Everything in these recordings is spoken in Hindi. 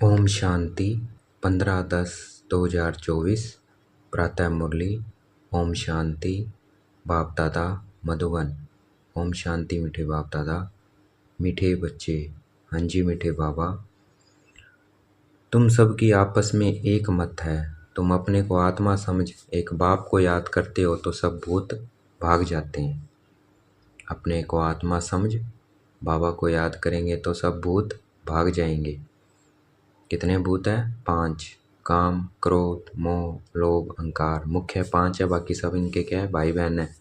ओम शांति 15/10/2024 प्रातः मुरली। ओम शांति। बाप दादा मधुबन। ओम शांति मीठे बाप दादा, मीठे बच्चे। हाँ जी मीठे बाबा, तुम सबकी आपस में एक मत है। तुम अपने को आत्मा समझ एक बाप को याद करते हो तो सब भूत भाग जाते हैं। अपने को आत्मा समझ बाबा को याद करेंगे तो सब भूत भाग जाएंगे। कितने भूत है? 5। काम, क्रोध, मोह, लोभ, अहंकार। मुख्य 5 है, बाकी सब इनके क्या है? भाई बहन है।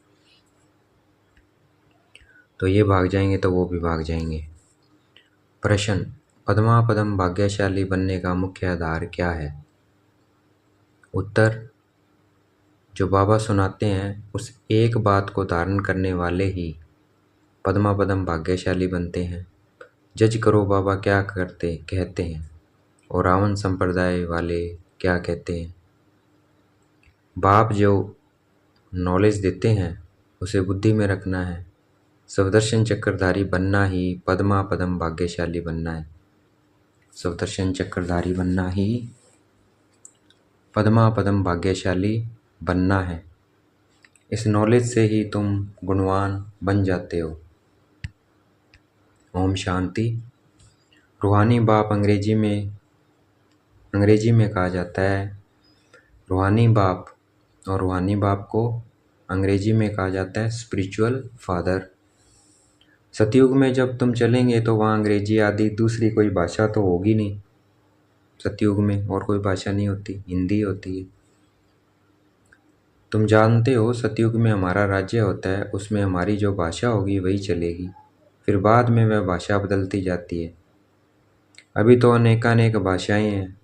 तो ये भाग जाएंगे तो वो भी भाग जाएंगे। प्रश्न, पद्मा पदम भाग्यशाली बनने का मुख्य आधार क्या है? उत्तर, जो बाबा सुनाते हैं उस एक बात को धारण करने वाले ही पद्मा पदम भाग्यशाली बनते हैं। जज करो बाबा क्या कहते हैं और रावण संप्रदाय वाले क्या कहते हैं। बाप जो नॉलेज देते हैं उसे बुद्धि में रखना है। सवदर्शन चक्रधारी बनना ही पद्मा पदम भाग्यशाली बनना है। सवदर्शन चक्रधारी बनना ही पद्मा पदम भाग्यशाली बनना है। इस नॉलेज से ही तुम गुणवान बन जाते हो। ओम शांति। रूहानी बाप अंग्रेजी में कहा जाता है रूहानी बाप, और रूहानी बाप को अंग्रेजी में कहा जाता है स्पिरिचुअल फादर। सतयुग में जब तुम चलेंगे तो वहाँ अंग्रेजी आदि दूसरी कोई भाषा तो होगी नहीं। सतयुग में और कोई भाषा नहीं होती, हिंदी होती है। तुम जानते हो सतयुग में हमारा राज्य होता है, उसमें हमारी जो भाषा होगी वही चलेगी। फिर बाद में वह भाषा बदलती जाती है। अभी तो अनेकानेक भाषाएं हैं।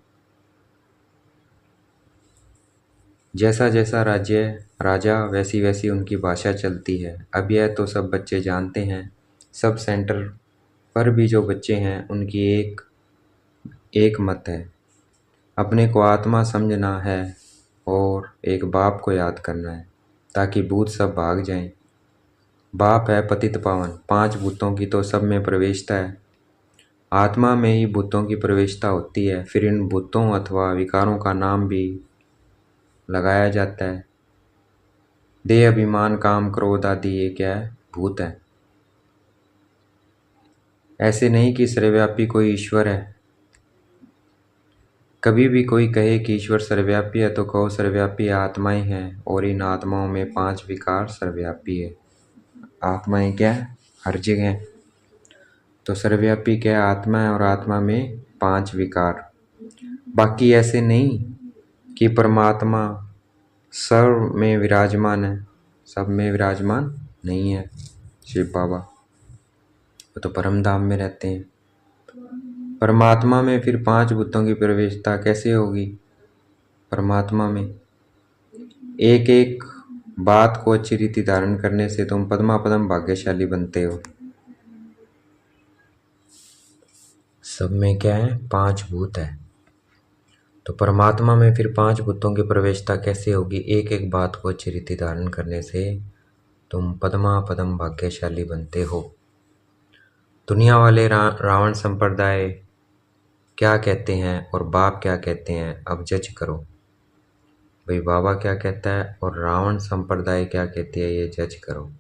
जैसा जैसा राज्य राजा वैसी वैसी उनकी भाषा चलती है। अब यह तो सब बच्चे जानते हैं। सब सेंटर पर भी जो बच्चे हैं उनकी एक मत है। अपने को आत्मा समझना है और एक बाप को याद करना है ताकि भूत सब भाग जाएं। बाप है पतित पावन। 5 भूतों की तो सब में प्रवेशता है। आत्मा में ही भूतों की प्रवेशता होती है। फिर इन भूतों अथवा विकारों का नाम भी लगाया जाता है। देह, अभिमान, काम, क्रोध आदि ये क्या है? भूत है। ऐसे नहीं कि सर्वव्यापी कोई ईश्वर है। कभी भी कोई कहे कि ईश्वर सर्वव्यापी है तो कहो सर्वव्यापी आत्माएं हैं, और इन आत्माओं में 5 विकार सर्वव्यापी है। आत्माएं क्या है? हर जगह। तो सर्वव्यापी क्या है? आत्मा है, और आत्मा में 5 विकार। बाकी ऐसे नहीं कि परमात्मा सर्व में विराजमान है। सब में विराजमान नहीं है। शिव बाबा वो तो परम धाम में रहते हैं। परमात्मा में फिर 5 भूतों की प्रवेशता कैसे होगी? परमात्मा में एक एक बात को अच्छी रीति धारण करने से तुम पद्मा पदम भाग्यशाली बनते हो। सब में क्या है? 5 भूत है। तो परमात्मा में फिर 5 भूतों की प्रवेशता कैसे होगी? एक एक बात को अच्छी रीति धारण करने से तुम पद्मा पदम भाग्यशाली बनते हो। दुनिया वाले रावण संप्रदाय क्या कहते हैं और बाप क्या कहते हैं, अब जज करो। भाई बाबा क्या कहता है और रावण संप्रदाय क्या कहती है, ये जज करो।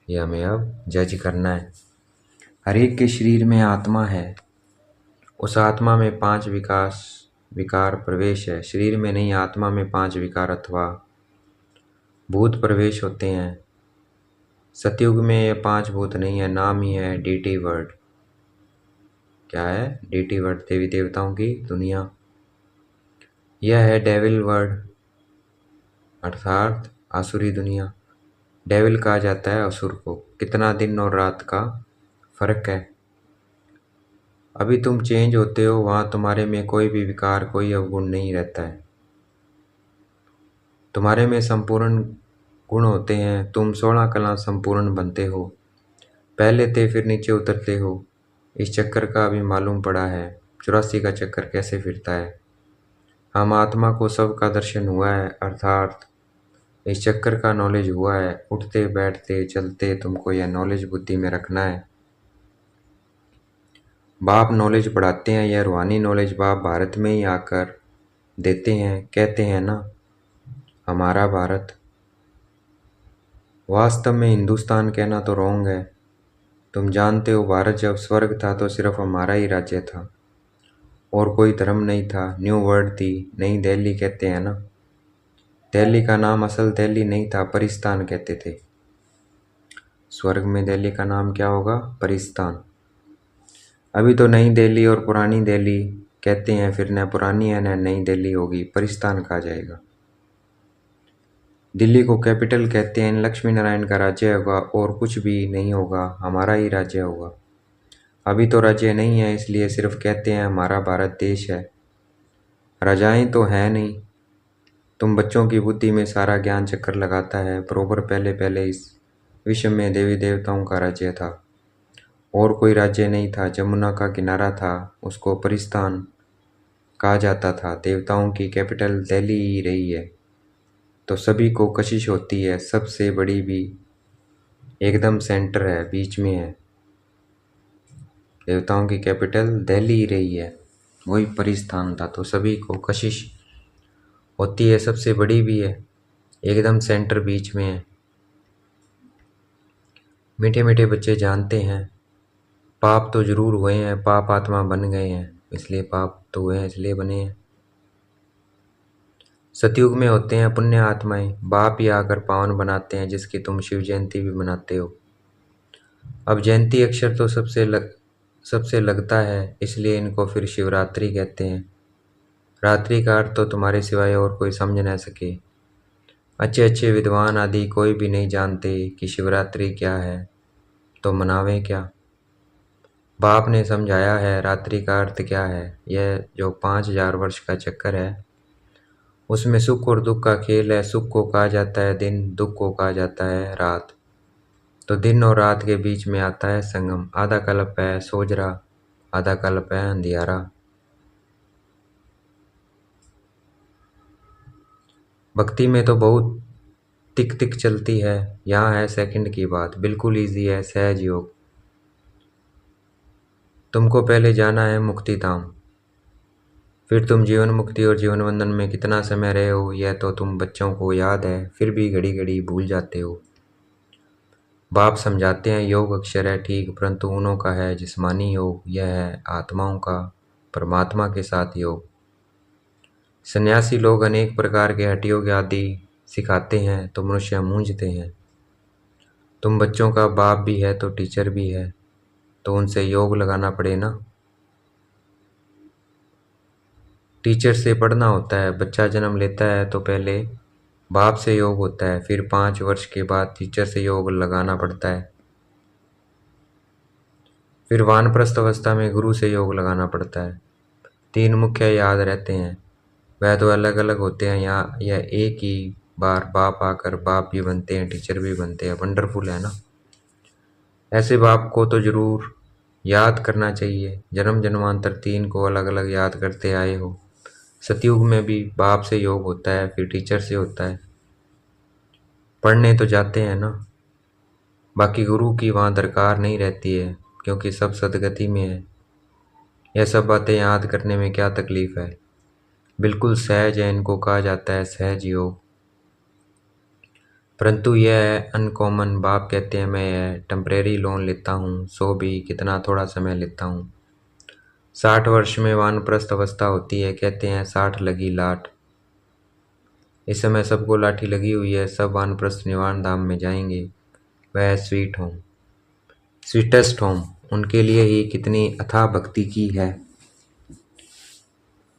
ये हमें अब जज करना है। हर एक के शरीर में आत्मा है। उस आत्मा में 5 विकार प्रवेश है। शरीर में नहीं, आत्मा में 5 विकार अथवा भूत प्रवेश होते हैं। सतयुग में ये 5 भूत नहीं है, नाम ही है डीटी वर्ल्ड। क्या है? डीटी वर्ल्ड, देवी देवताओं की दुनिया। यह है डेविल वर्ल्ड, अर्थात आसुरी दुनिया। डेविल कहा जाता है असुर को। कितना दिन और रात का फर्क है। अभी तुम चेंज होते हो, वहाँ तुम्हारे में कोई भी विकार, कोई अवगुण नहीं रहता है। तुम्हारे में संपूर्ण गुण होते हैं। तुम 16 कला संपूर्ण बनते हो। पहले थे फिर नीचे उतरते हो। इस चक्कर का अभी मालूम पड़ा है। 84 का चक्कर कैसे फिरता है। हम आत्मा को सब का दर्शन हुआ है, अर्थात इस चक्कर का नॉलेज हुआ है। उठते बैठते चलते तुमको यह नॉलेज बुद्धि में रखना है। बाप नॉलेज पढ़ाते हैं, यह रूहानी नॉलेज बाप भारत में ही आकर देते हैं। कहते हैं ना, हमारा भारत। वास्तव में हिंदुस्तान कहना तो रॉन्ग है। तुम जानते हो, भारत जब स्वर्ग था तो सिर्फ हमारा ही राज्य था और कोई धर्म नहीं था। न्यू वर्ल्ड थी, नई दिल्ली कहते हैं ना। दिल्ली का नाम असल दिल्ली नहीं था, परिस्तान कहते थे। स्वर्ग में दिल्ली का नाम क्या होगा? परिस्तान। अभी तो नई दिल्ली और पुरानी दिल्ली कहते हैं, फिर न पुरानी है न नई दिल्ली होगी, परिस्तान कहा जाएगा। दिल्ली को कैपिटल कहते हैं, लक्ष्मी नारायण का राज्य होगा और कुछ भी नहीं होगा, हमारा ही राज्य होगा। अभी तो राज्य नहीं है, इसलिए सिर्फ कहते हैं हमारा भारत देश है। राजाएं तो हैं नहीं। तुम बच्चों की बुद्धि में सारा ज्ञान चक्कर लगाता है। बरोबर पहले पहले इस विश्व में देवी देवताओं का राज्य था और कोई राज्य नहीं था। जमुना का किनारा था, उसको परिस्तान कहा जाता था। देवताओं की कैपिटल दिल्ली ही रही है, तो सभी को कशिश होती है। सबसे बड़ी भी एकदम सेंटर है, बीच में है। देवताओं की कैपिटल दिल्ली ही रही है, वही परिस्थान था, तो सभी को कशिश होती है। सबसे बड़ी भी है, एकदम सेंटर बीच में है। मीठे मीठे बच्चे जानते हैं, पाप तो जरूर हुए हैं, पाप आत्मा बन गए हैं, इसलिए पाप तो हुए हैं, इसलिए बने हैं। सतयुग में होते हैं पुण्य आत्माएं, बाप ही आकर पावन बनाते हैं, जिसकी तुम शिव जयंती भी मनाते हो। अब जयंती अक्षर तो सबसे लगता है, इसलिए इनको फिर शिवरात्रि कहते हैं। रात्रि का अर्थ तो तुम्हारे सिवाय और कोई समझ न सके। अच्छे अच्छे विद्वान आदि कोई भी नहीं जानते कि शिवरात्रि क्या है, तो मनावें क्या। बाप ने समझाया है रात्रि का अर्थ क्या है। यह जो 5000 वर्ष का चक्कर है, उसमें सुख और दुख का खेल है। सुख को कहा जाता है दिन, दुख को कहा जाता है रात। तो दिन और रात के बीच में आता है संगम। आधा कल्प है सोजरा, आधा कल्प है अंधियारा। भक्ति में तो बहुत तिक तिक चलती है, यहाँ है सेकंड की बात। बिल्कुल इजी है, सहज योग। तुमको पहले जाना है मुक्ति धाम, फिर तुम जीवन मुक्ति और जीवन बंधन में कितना समय रहे हो यह तो तुम बच्चों को याद है, फिर भी घड़ी घड़ी भूल जाते हो। बाप समझाते हैं योग अक्षर है ठीक, परंतु उन्हों का है जिस्मानी योग। यह है आत्माओं का परमात्मा के साथ योग। सन्यासी लोग अनेक प्रकार के हठ योग आदि सिखाते हैं, तो मनुष्य मूंझते हैं। तुम बच्चों का बाप भी है तो टीचर भी है, तो उनसे योग लगाना पड़े ना। टीचर से पढ़ना होता है। बच्चा जन्म लेता है तो पहले बाप से योग होता है, फिर 5 वर्ष के बाद टीचर से योग लगाना पड़ता है। फिर वानप्रस्थ अवस्था में गुरु से योग लगाना पड़ता है। 3 मुख्य याद रहते हैं, वह तो अलग अलग होते हैं। यहाँ यह एक ही बार बाप आकर बाप भी बनते हैं, टीचर भी बनते हैं। वंडरफुल है ना। ऐसे बाप को तो जरूर याद करना चाहिए। जन्म जन्मांतर 3 को अलग अलग याद करते आए हो। सतयुग में भी बाप से योग होता है, फिर टीचर से होता है। पढ़ने तो जाते हैं ना, बाकी गुरु की वहाँ दरकार नहीं रहती है, क्योंकि सब सदगति में है। यह सब बातें याद करने में क्या तकलीफ है, बिल्कुल सहज है। इनको कहा जाता है सहज योग। परंतु यह है अनकॉमन। बाप कहते हैं मैं यह टेम्परेरी लोन लेता हूँ, सो भी कितना थोड़ा समय लेता हूँ। 60 वर्ष में वानप्रस्थ अवस्था होती है, कहते हैं 60 लगी लाठ। इस समय सबको लाठी लगी हुई है, सब वानप्रस्थ निवारण धाम में जाएंगे। वह स्वीट होम, स्वीटेस्ट होम, उनके लिए ही कितनी अथाह भक्ति की है।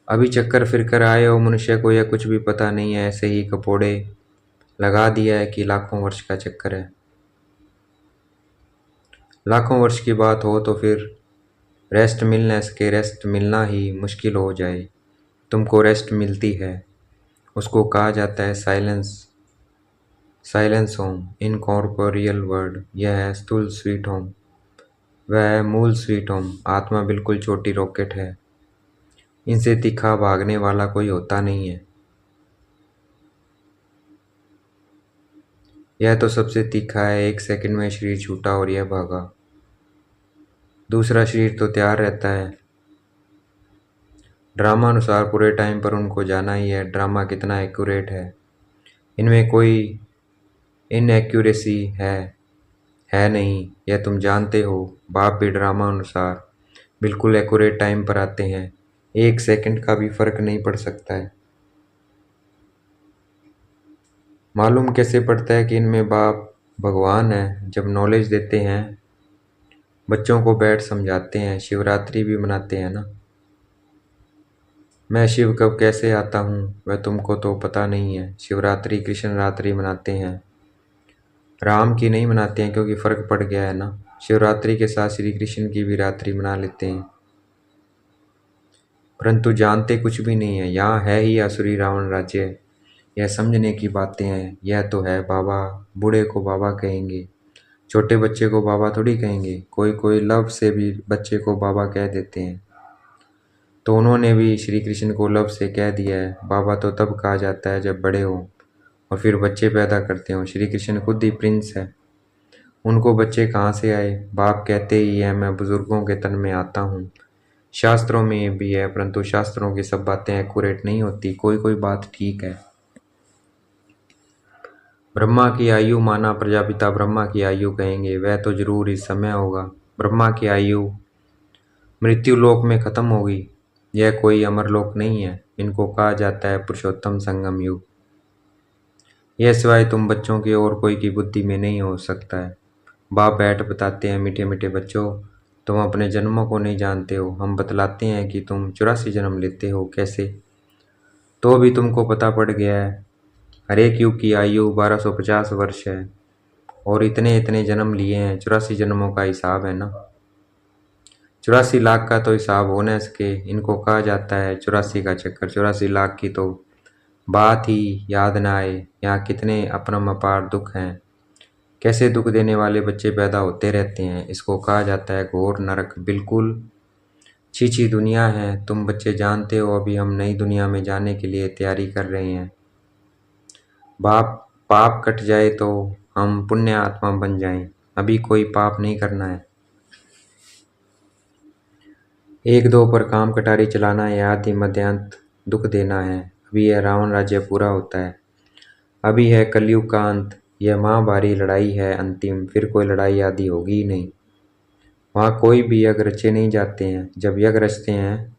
अभी चक्कर फिर कर आए हो, मनुष्य को यह कुछ भी पता नहीं है। ऐसे ही कपोड़े लगा दिया है कि लाखों वर्ष का चक्कर है। लाखों वर्ष की बात हो तो फिर रेस्ट मिल न सके, रेस्ट मिलना ही मुश्किल हो जाए। तुमको रेस्ट मिलती है, उसको कहा जाता है silence. Silence home, incorporeal word. यह है स्थूल स्वीट होम, वह है मूल स्वीट होम। आत्मा बिल्कुल छोटी रॉकेट है, इनसे तीखा भागने वाला कोई होता नहीं है। यह तो सबसे तीखा है। 1 सेकंड में शरीर छूटा और यह भागा। दूसरा शरीर तो तैयार रहता है। ड्रामा अनुसार पूरे टाइम पर उनको जाना ही है। ड्रामा कितना एक्यूरेट है, इनमें कोई इनएक्यूरेसी है नहीं, यह तुम जानते हो। बाप भी ड्रामा अनुसार बिल्कुल एक्यूरेट टाइम पर आते हैं, 1 सेकंड का भी फर्क नहीं पड़ सकता है। मालूम कैसे पड़ता है कि इनमें बाप भगवान है? जब नॉलेज देते हैं, बच्चों को बैठ समझाते हैं, शिवरात्रि भी मनाते हैं ना। मैं शिव कब कैसे आता हूँ वह तुमको तो पता नहीं है। शिवरात्रि कृष्ण रात्रि मनाते हैं, राम की नहीं मनाते हैं, क्योंकि फर्क पड़ गया है ना। शिवरात्रि के साथ श्री कृष्ण की भी रात्रि मना लेते हैं, परंतु जानते कुछ भी नहीं है। यहाँ है ही आसुरी रावण राज्य, यह समझने की बातें हैं। यह तो है बाबा, बूढ़े को बाबा कहेंगे, छोटे बच्चे को बाबा थोड़ी कहेंगे। कोई कोई लव से भी बच्चे को बाबा कह देते हैं, तो उन्होंने भी श्री कृष्ण को लव से कह दिया है। बाबा तो तब कहा जाता है जब बड़े हों और फिर बच्चे पैदा करते हों। श्री कृष्ण खुद ही प्रिंस है, उनको बच्चे कहाँ से आए? बाप कहते ही है मैं बुजुर्गों के तन में आता हूँ। शास्त्रों में ये भी है, परंतु शास्त्रों की सब बातें एक्यूरेट नहीं होती, कोई कोई बात ठीक है। ब्रह्मा की आयु माना प्रजापिता ब्रह्मा की आयु कहेंगे, वह तो जरूर इस समय होगा। ब्रह्मा की आयु मृत्यु लोक में खत्म होगी, यह कोई अमरलोक नहीं है। इनको कहा जाता है पुरुषोत्तम संगम युग। यह सिवाय तुम बच्चों की और कोई की बुद्धि में नहीं हो सकता है। बाप बैठ बताते हैं, मीठे मीठे बच्चों, तुम अपने जन्मों को नहीं जानते हो। हम बतलाते हैं कि तुम 84 जन्म लेते हो, कैसे? तो भी तुमको पता पड़ गया है। हर एक युग की आयु 1250 वर्ष है, और इतने इतने जन्म लिए हैं, 84 जन्मों का हिसाब है ना। 84 लाख का तो हिसाब हो न सके। इनको कहा जाता है 84 का चक्कर। 84 लाख की तो बात ही याद ना आए। यहाँ कितने अपरम अपार दुख हैं, कैसे दुख देने वाले बच्चे पैदा होते रहते हैं। इसको कहा जाता है घोर नरक। बिल्कुल छीछी दुनिया है। तुम बच्चे जानते हो, अभी हम नई दुनिया में जाने के लिए तैयारी कर रहे हैं। पाप कट जाए तो हम पुण्य आत्मा बन जाएं। अभी कोई पाप नहीं करना है। 1-2 पर काम कटारी चलाना है, आदि मध्यांत दुख देना है। अभी यह रावण राज्य पूरा होता है, अभी है कलयुग का अंत। यह महाभारी लड़ाई है अंतिम, फिर कोई लड़ाई आदि होगी ही नहीं। वहाँ कोई भी यज्ञ रचे नहीं जाते हैं। जब यज्ञ रचते हैं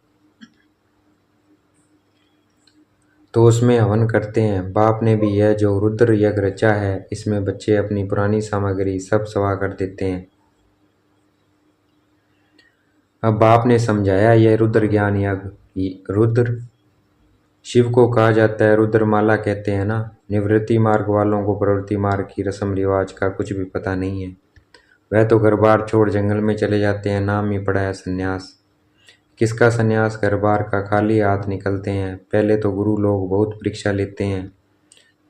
तो उसमें हवन करते हैं। बाप ने भी यह जो रुद्र यज्ञ रचा है, इसमें बच्चे अपनी पुरानी सामग्री सब सवा कर देते हैं। अब बाप ने समझाया यह रुद्र ज्ञान यज्ञ। रुद्र शिव को कहा जाता है, रुद्रमाला कहते हैं ना। निवृत्ति मार्ग वालों को प्रवृत्ति मार्ग की रस्म रिवाज का कुछ भी पता नहीं है। वह तो घर बार छोड़ जंगल में चले जाते हैं, नाम ही पड़ा है संन्यास। किसका संन्यास? घर बार का, खाली हाथ निकलते हैं। पहले तो गुरु लोग बहुत परीक्षा लेते हैं,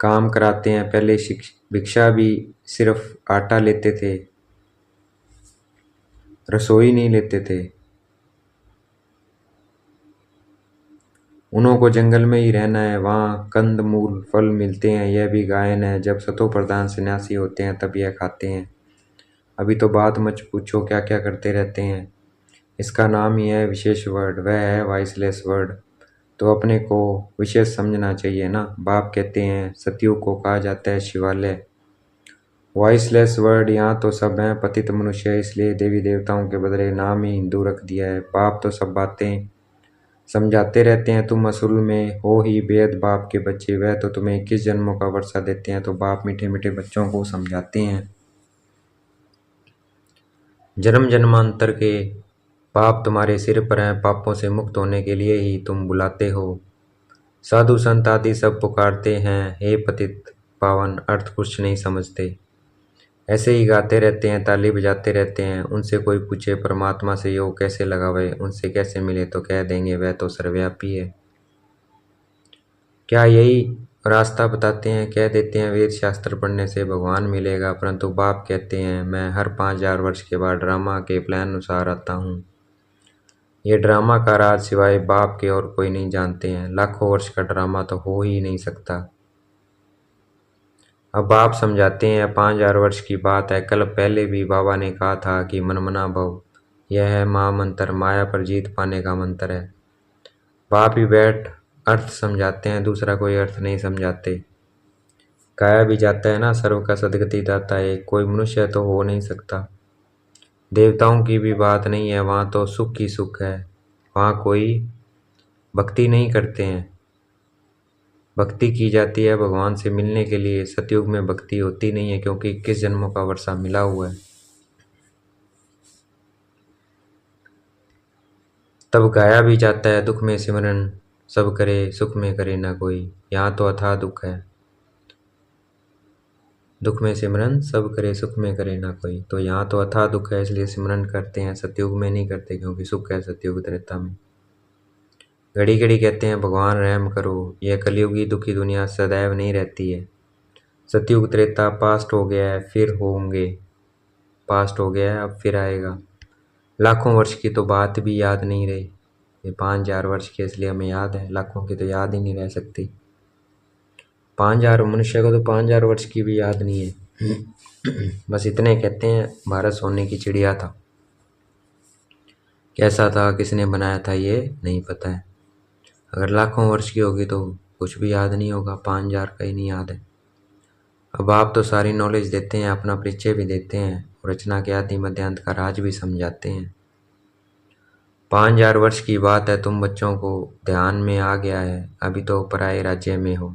काम कराते हैं। पहले भिक्षा भी सिर्फ आटा लेते थे, रसोई नहीं लेते थे। उन्हों को जंगल में ही रहना है, वहाँ कंद मूल फल मिलते हैं। यह भी गायन है, जब सतो प्रधान सन्यासी होते हैं तब यह खाते हैं। अभी तो बात मत पूछो क्या क्या करते रहते हैं। इसका नाम ही है विशेष वर्ड, वह है वॉइसलेस वर्ड। तो अपने को विशेष समझना चाहिए ना। बाप कहते हैं सतयुग को कहा जाता है शिवालय। वॉइसलेस वर्ड, यहाँ तो सब हैं पतित मनुष्य, इसलिए देवी देवताओं के बदले नाम ही हिंदू रख दिया है। बाप तो सब बातें समझाते रहते हैं। तुम असल में हो ही बेद बाप के बच्चे। वह तो तुम्हें 21 जन्मों का वर्षा देते हैं, तो बाप मीठे मीठे बच्चों को समझाते हैं। जन्म जन्मांतर के पाप तुम्हारे सिर पर हैं, पापों से मुक्त होने के लिए ही तुम बुलाते हो। साधु संत आदि सब पुकारते हैं, हे पतित पावन, अर्थ कुछ नहीं समझते, ऐसे ही गाते रहते हैं, ताली बजाते रहते हैं। उनसे कोई पूछे परमात्मा से योग कैसे लगावे, उनसे कैसे मिले, तो कह देंगे वह तो सर्वव्यापी है। क्या यही रास्ता बताते हैं? कह देते हैं वेद शास्त्र पढ़ने से भगवान मिलेगा, परंतु बाप कहते हैं मैं हर 5000 वर्ष के बाद ड्रामा के प्लान अनुसार आता हूँ। ये ड्रामा का राज सिवाय बाप के और कोई नहीं जानते हैं। लाखों वर्ष का ड्रामा तो हो ही नहीं सकता। अब बाप समझाते हैं 5000 वर्ष की बात है। कल पहले भी बाबा ने कहा था कि मनमना भव, यह है महामंत्र, माया पर जीत पाने का मंत्र है। बाप ही बैठ अर्थ समझाते हैं, दूसरा कोई अर्थ नहीं समझाते। कहा भी जाता है ना, सर्व का सदगति दाता है, कोई मनुष्य तो हो नहीं सकता। देवताओं की भी बात नहीं है, वहाँ तो सुख ही सुख है, वहाँ कोई भक्ति नहीं करते हैं। भक्ति की जाती है भगवान से मिलने के लिए, सतयुग में भक्ति होती नहीं है, क्योंकि 21 जन्मों का वर्षा मिला हुआ है। तब गाया भी जाता है, दुख में सिमरन सब करे, सुख में करे ना कोई। यहाँ तो अथाह दुख है, दुख में सिमरन सब करे, सुख में करे ना कोई। तो यहाँ तो अथाह दुख है, इसलिए सिमरन करते हैं, सतयुग में नहीं करते, क्योंकि सुख है सतयुग त्रेता में। घड़ी घड़ी कहते हैं भगवान रहम करो, यह कलयुगी दुखी दुनिया सदैव नहीं रहती है। सतयुग त्रेता पास्ट हो गया है, फिर होंगे, पास्ट हो गया है अब फिर आएगा। लाखों वर्ष की तो बात भी याद नहीं रही, ये 5000 वर्ष की इसलिए हमें याद है, लाखों की तो याद ही नहीं रह सकती। 5000 मनुष्य को तो 5000 वर्ष की भी याद नहीं है। बस इतने कहते हैं भारत सोने की चिड़िया था। कैसा था, किसने बनाया था, ये नहीं पता है। अगर लाखों वर्ष की होगी तो कुछ भी याद नहीं होगा, 5000 का ही नहीं याद है। अब आप तो सारी नॉलेज देते हैं, अपना परिचय भी देते हैं, रचना के आदि मध्यांत का राज भी समझाते हैं। 5000 वर्ष की बात है, तुम बच्चों को ध्यान में आ गया है, अभी तो पराये राज्य में हो।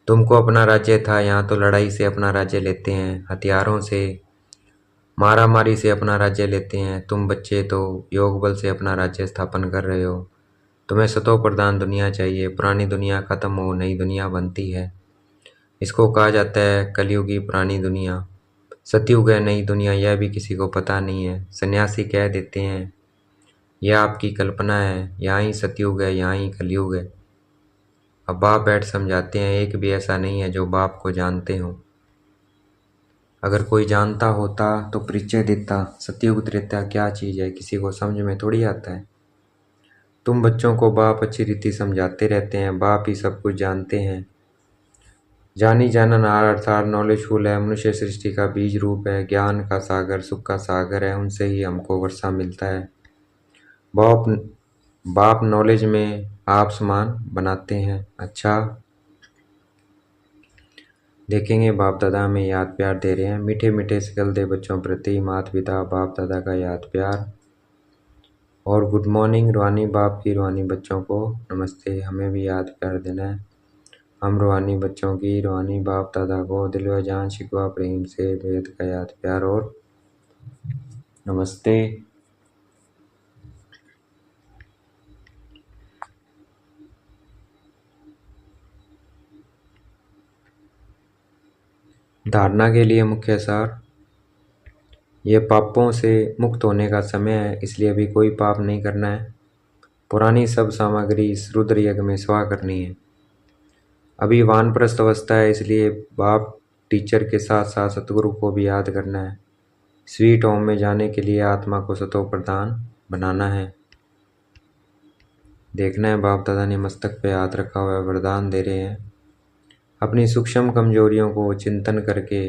तुमको अपना राज्य था, यहाँ तो लड़ाई से अपना राज्य लेते हैं, हथियारों से मारा मारी से अपना राज्य लेते हैं। तुम बच्चे तो योग बल से अपना राज्य स्थापन कर रहे हो। तुम्हें सतो प्रधान दुनिया चाहिए, पुरानी दुनिया खत्म हो, नई दुनिया बनती है। इसको कहा जाता है कलयुगी पुरानी दुनिया। सतयुग है नई दुनिया, यह भी किसी को पता नहीं है। सन्यासी कह देते हैं यह आपकी कल्पना है, यहाँ ही सतयुग है, यहाँ ही कलयुग है। अब बाप बैठ समझाते हैं, एक भी ऐसा नहीं है जो बाप को जानते हो। अगर कोई जानता होता तो परिचय देता, सतयुग त्रेता क्या चीज़ है, किसी को समझ में थोड़ी आता है। तुम बच्चों को बाप अच्छी रीति समझाते रहते हैं, बाप ही सब कुछ जानते हैं। जानी जाननहार अर्थात नॉलेजफुल है, मनुष्य सृष्टि का बीज रूप है, ज्ञान का सागर, सुख का सागर है, उनसे ही हमको वर्षा मिलता है। बाप बाप नॉलेज में आप समान बनाते हैं। अच्छा देखेंगे, बाप दादा में याद प्यार दे रहे हैं, मीठे मीठे सिकल दे बच्चों प्रति, माता पिता बाप दादा का याद प्यार। और गुड मॉर्निंग रूहानी बाप की रूहानी बच्चों को नमस्ते, हमें भी याद प्यार देना है। हम रूहानी बच्चों की रूहानी बाप दादा को दिल व जान शिकवा प्रेम से बेहद का याद प्यार और नमस्ते। धारणा के लिए मुख्य सार, ये पापों से मुक्त होने का समय है, इसलिए अभी कोई पाप नहीं करना है। पुरानी सब सामग्री इस रुद्र यज्ञ में स्वाह करनी है। अभी वानप्रस्थ अवस्था है, इसलिए बाप टीचर के साथ साथ सतगुरु को भी याद करना है। स्वीट होम में जाने के लिए आत्मा को सतो प्रधान बनाना है। देखना है बाप दादा ने मस्तक पे हाथ रखा हुआ है, वरदान दे रहे हैं। अपनी सूक्ष्म कमजोरियों को चिंतन करके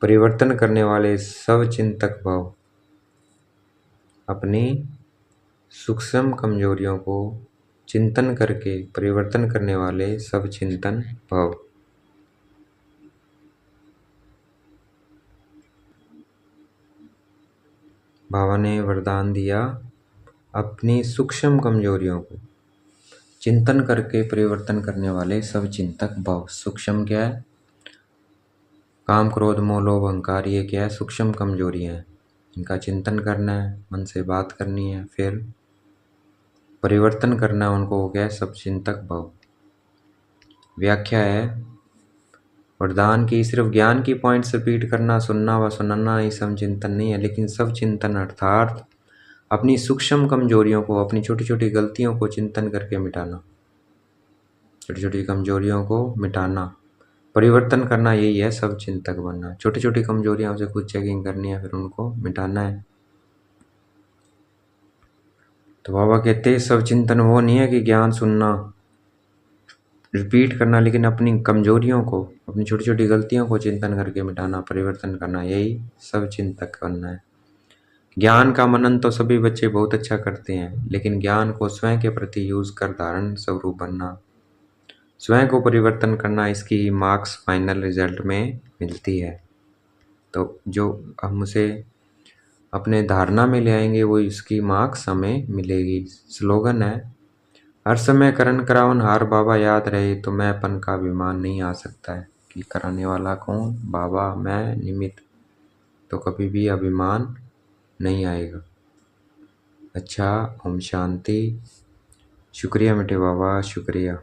परिवर्तन करने वाले सब चिंतक भाव, अपनी सूक्ष्म कमजोरियों को चिंतन करके परिवर्तन करने वाले सब चिंतन भाव। बाबा ने वरदान दिया, अपनी सूक्ष्म कमजोरियों को चिंतन करके परिवर्तन करने वाले सब चिंतक भाव। सूक्ष्म क्या है, काम क्रोध मोह लोभ अहंकार, ये क्या है, सूक्ष्म कमजोरियां हैं, इनका चिंतन करना है, मन से बात करनी है, फिर परिवर्तन करना है उनको, हो गया सब चिंतक भाव। व्याख्या है वरदान की, सिर्फ ज्ञान की पॉइंट्स रिपीट करना, सुनना व सुनाना ही सब चिंतन नहीं है, लेकिन सब चिंतन अर्थात अपनी सूक्ष्म कमजोरियों को, अपनी छोटी छोटी गलतियों को चिंतन करके मिटाना, छोटी छोटी कमजोरियों को मिटाना, परिवर्तन करना, यही है सब चिंतक बनना। छोटी छोटी कमजोरियां से कुछ चेकिंग करनी है, फिर उनको मिटाना है। तो बाबा कहते सब चिंतन वो नहीं है कि ज्ञान सुनना, रिपीट करना, लेकिन अपनी कमजोरियों को, अपनी छोटी छोटी गलतियों को चिंतन करके मिटाना, परिवर्तन करना, यही सब चिंतक बनना है। ज्ञान का मनन तो सभी बच्चे बहुत अच्छा करते हैं, लेकिन ज्ञान को स्वयं के प्रति यूज कर धारण स्वरूप बनना, स्वयं को परिवर्तन करना, इसकी मार्क्स फाइनल रिजल्ट में मिलती है। तो जो हम उसे अपने धारणा में ले आएंगे वो इसकी मार्क्स हमें मिलेगी। स्लोगन है, हर समय करण करावन हार बाबा याद रहे, तो मैंपन का अभिमान नहीं आ सकता है। कि कराने वाला कौन? बाबा, मैं निमित्त, तो कभी भी अभिमान नहीं आएगा। अच्छा, ओम शांति। शुक्रिया मीठे बाबा, शुक्रिया।